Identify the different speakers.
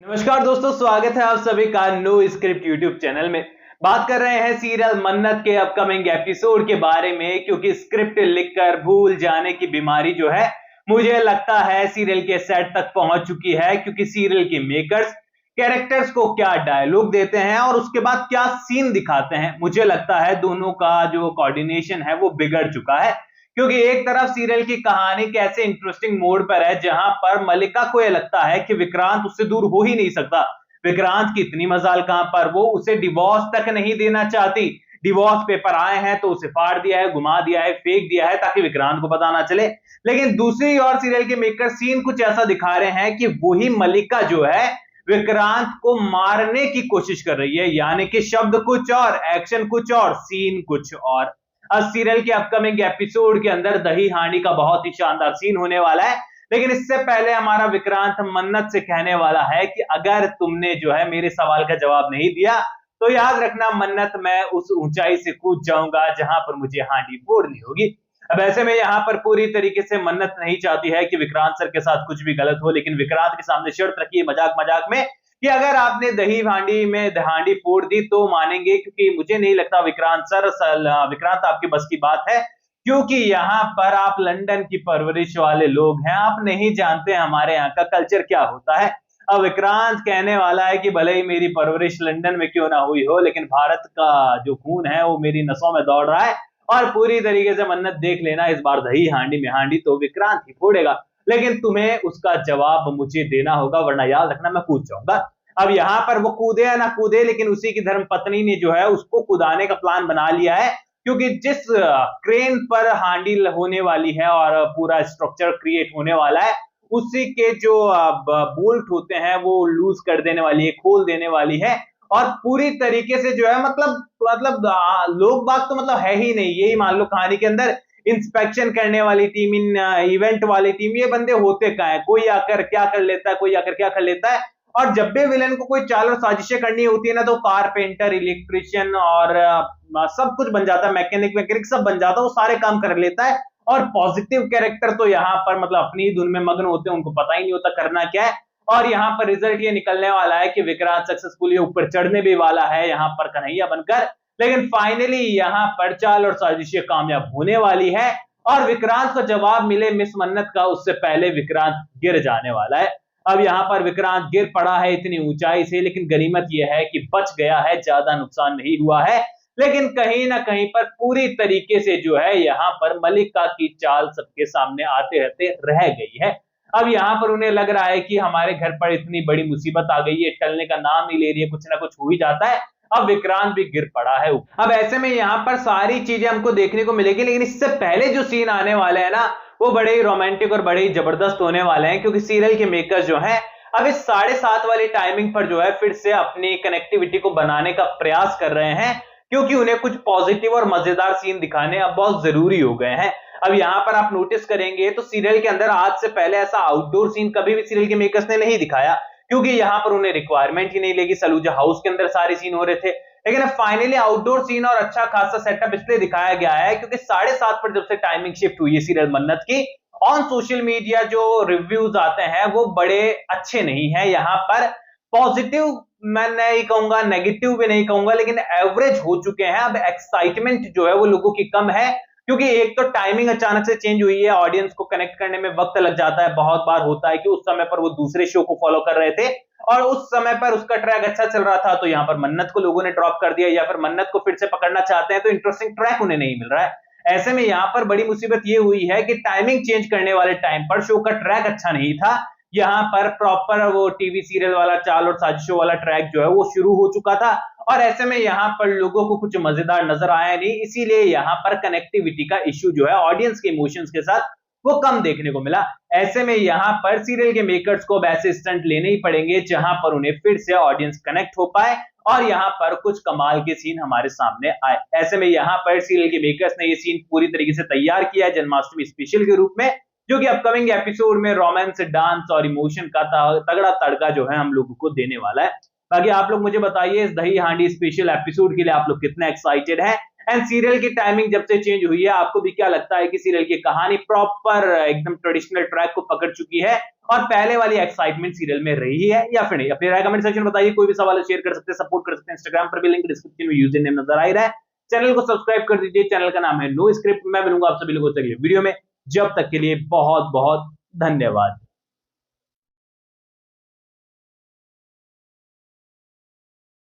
Speaker 1: नमस्कार दोस्तों, स्वागत है आप सभी का नो स्क्रिप्ट यूट्यूब चैनल में। बात कर रहे हैं सीरियल मन्नत के अपकमिंग एपिसोड के बारे में, क्योंकि स्क्रिप्ट लिखकर भूल जाने की बीमारी जो है मुझे लगता है सीरियल के सेट तक पहुंच चुकी है। क्योंकि सीरियल के मेकर्स कैरेक्टर्स को क्या डायलॉग देते हैं और उसके बाद क्या सीन दिखाते हैं, मुझे लगता है दोनों का जो कोऑर्डिनेशन है वो बिगड़ चुका है। क्योंकि एक तरफ सीरियल की कहानी कैसे इंटरेस्टिंग मोड पर है, जहां पर मल्लिका को यह लगता है कि विक्रांत उससे दूर हो ही नहीं सकता। विक्रांत की इतनी मजाल कहां पर, वो उसे डिवोर्स तक नहीं देना चाहती। डिवोर्स पेपर आए हैं तो उसे फाड़ दिया है, घुमा दिया है, फेंक दिया है ताकि विक्रांत को पता ना चले। लेकिन दूसरी ओर सीरियल के मेकर सीन कुछ ऐसा दिखा रहे हैं कि वही मल्लिका जो है विक्रांत को मारने की कोशिश कर रही है। यानी कि शब्द कुछ और, एक्शन कुछ और, सीन कुछ और। अब सीरियल के अपकमिंग एपिसोड के अंदर दही हांडी का बहुत ही शानदार सीन होने वाला है। लेकिन इससे पहले हमारा विक्रांत मन्नत से कहने वाला है कि अगर तुमने जो है मेरे सवाल का जवाब नहीं दिया तो याद रखना मन्नत, मैं उस ऊंचाई से कूद जाऊंगा जहां पर मुझे हांडी फोड़नी होगी। अब ऐसे में यहाँ पर पूरी तरीके से मन्नत नहीं चाहती है कि विक्रांत सर के साथ कुछ भी गलत हो, लेकिन विक्रांत के सामने शर्त रखी है मजाक मजाक में कि अगर आपने दही हांडी में हांडी फोड़ दी तो मानेंगे। क्योंकि मुझे नहीं लगता विक्रांत आपके बस की बात है, क्योंकि यहाँ पर आप लंदन की परवरिश वाले लोग हैं, आप नहीं जानते हमारे यहाँ का कल्चर क्या होता है। अब विक्रांत कहने वाला है कि भले ही मेरी परवरिश लंदन में क्यों ना हुई हो, लेकिन भारत का जो खून है वो मेरी नसों में दौड़ रहा है। और पूरी तरीके से मन्नत देख लेना, इस बार दही हांडी में हांडी तो विक्रांत ही फोड़ेगा, लेकिन तुम्हें उसका जवाब मुझे देना होगा, वरना याद रखना मैं कूद जाऊंगा। अब यहाँ पर वो कूदे या ना कूदे, लेकिन उसी की धर्मपत्नी ने जो है उसको कूदाने का प्लान बना लिया है। क्योंकि जिस क्रेन पर हांडी होने वाली है और पूरा स्ट्रक्चर क्रिएट होने वाला है, उसी के जो बोल्ट होते हैं वो लूज कर देने वाली है, खोल देने वाली है। और पूरी तरीके से जो है लोग बाग तो मतलब है ही नहीं, यही मान लो कहानी के अंदर इंस्पेक्शन करने वाली टीम, इन इवेंट वाली टीम, ये बंदे होते क्या है, कोई आकर क्या कर लेता है, कोई आकर क्या कर लेता है। और जब भी विलेन को कोई चाल और साजिशें करनी होती है ना, तो कारपेंटर, इलेक्ट्रिशियन और सब कुछ बन जाता है, मैकेनिक मैकेनिक सब बन जाता है, वो सारे काम कर लेता है। और पॉजिटिव कैरेक्टर तो यहाँ पर मतलब अपनी ही धुन में मग्न होते हैं, उनको पता ही नहीं होता करना क्या है। और यहाँ पर रिजल्ट ये निकलने वाला है कि विक्रांत सक्सेसफुली ऊपर चढ़ने भी वाला है यहाँ पर कन्हैया बनकर। लेकिन फाइनली यहाँ पर चाल और साजिशें कामयाब होने वाली है और विक्रांत को जवाब मिले मिस मन्नत का, उससे पहले विक्रांत गिर जाने वाला है। अब यहाँ पर विक्रांत गिर पड़ा है इतनी ऊंचाई से, लेकिन गनीमत यह है कि बच गया है, ज्यादा नुकसान नहीं हुआ है। लेकिन कहीं ना कहीं पर पूरी तरीके से जो है यहाँ पर मल्लिका की चाल सबके सामने आते रहते रह गई है। अब यहाँ पर उन्हें लग रहा है कि हमारे घर पर इतनी बड़ी मुसीबत आ गई है, टलने का नाम नहीं ले रही है, कुछ ना कुछ हो ही जाता है। अब विक्रांत भी गिर पड़ा है। अब ऐसे में यहाँ पर सारी चीजें हमको देखने को मिलेगी, लेकिन इससे पहले जो सीन आने वाले हैं ना, वो बड़े ही रोमांटिक और बड़े ही जबरदस्त होने वाले हैं। क्योंकि सीरियल के मेकर्स जो हैं अब इस 7:30 वाली टाइमिंग पर जो है फिर से अपनी कनेक्टिविटी को बनाने का प्रयास कर रहे हैं, क्योंकि उन्हें कुछ पॉजिटिव और मजेदार सीन दिखाने अब बहुत जरूरी हो गए हैं। अब यहाँ पर आप नोटिस करेंगे तो सीरियल के अंदर आज से पहले ऐसा आउटडोर सीन कभी भी सीरियल के मेकर्स ने नहीं दिखाया, क्योंकि यहाँ पर उन्हें रिक्वायरमेंट ही नहीं लगी। सलूजा हाउस के अंदर सारे सीन हो रहे थे, लेकिन अब फाइनली आउटडोर सीन और अच्छा खासा सेटअप इसलिए दिखाया गया है क्योंकि 7:30 पर जब से टाइमिंग शिफ्ट हुई है सीरियल मन्नत की, ऑन सोशल मीडिया जो रिव्यूज आते हैं वो बड़े अच्छे नहीं है। यहाँ पर पॉजिटिव मैं नहीं कहूंगा, नेगेटिव भी नहीं कहूंगा, लेकिन एवरेज हो चुके हैं। अब एक्साइटमेंट जो है वो लोगों की कम है, क्योंकि एक तो टाइमिंग अचानक से चेंज हुई है, ऑडियंस को कनेक्ट करने में वक्त लग जाता है। बहुत बार होता है कि उस समय पर वो दूसरे शो को फॉलो कर रहे थे और उस समय पर उसका ट्रैक अच्छा चल रहा था, तो यहाँ पर मन्नत को लोगों ने ड्रॉप कर दिया, या फिर मन्नत को फिर से पकड़ना चाहते हैं तो इंटरेस्टिंग ट्रैक उन्हें नहीं मिल रहा है। ऐसे में यहाँ पर बड़ी मुसीबत ये हुई है कि टाइमिंग चेंज करने वाले टाइम पर शो का ट्रैक अच्छा नहीं था। यहाँ पर प्रॉपर वो टीवी सीरियल वाला चाल और साजिशों वाला ट्रैक जो है वो शुरू हो चुका था, और ऐसे में यहाँ पर लोगों को कुछ मजेदार नजर आया नहीं। इसीलिए यहाँ पर कनेक्टिविटी का इश्यू जो है ऑडियंस के इमोशंस के साथ वो कम देखने को मिला। ऐसे में यहाँ पर सीरियल के मेकर्स को ऐसे स्टंट लेने ही पड़ेंगे जहां पर उन्हें फिर से ऑडियंस कनेक्ट हो पाए और यहाँ पर कुछ कमाल के सीन हमारे सामने आए। ऐसे में यहाँ पर सीरियल के मेकर्स ने ये सीन पूरी तरीके से तैयार किया है जन्माष्टमी स्पेशल के रूप में, जो कि अपकमिंग एपिसोड में रोमांस, डांस और इमोशन का तगड़ा तड़का जो है हम लोगों को देने वाला है। बाकी आप लोग मुझे बताइए, इस दही हांडी स्पेशल एपिसोड के लिए आप लोग कितने एक्साइटेड हैं? एंड सीरियल की टाइमिंग जब से चेंज हुई है, आपको भी क्या लगता है कि सीरियल की कहानी प्रॉपर एकदम ट्रेडिशनल ट्रैक को पकड़ चुकी है और पहले वाली एक्साइटमेंट सीरियल में रही है या फिर नहीं? अपनी राय कमेंट सेक्शन में बताइए। कोई भी सवाल शेयर कर सकते हैं, सपोर्ट कर सकते हैं। इंस्टाग्राम पर भी लिंक डिस्क्रिप्शन में यूजर नेम नजर आ ही रहा है। चैनल को सब्सक्राइब कर दीजिए। चैनल का नाम है नो स्क्रिप्ट। मैं मिलूंगा आप सभी लोगों से अगले वीडियो में। जब तक के लिए बहुत बहुत धन्यवाद।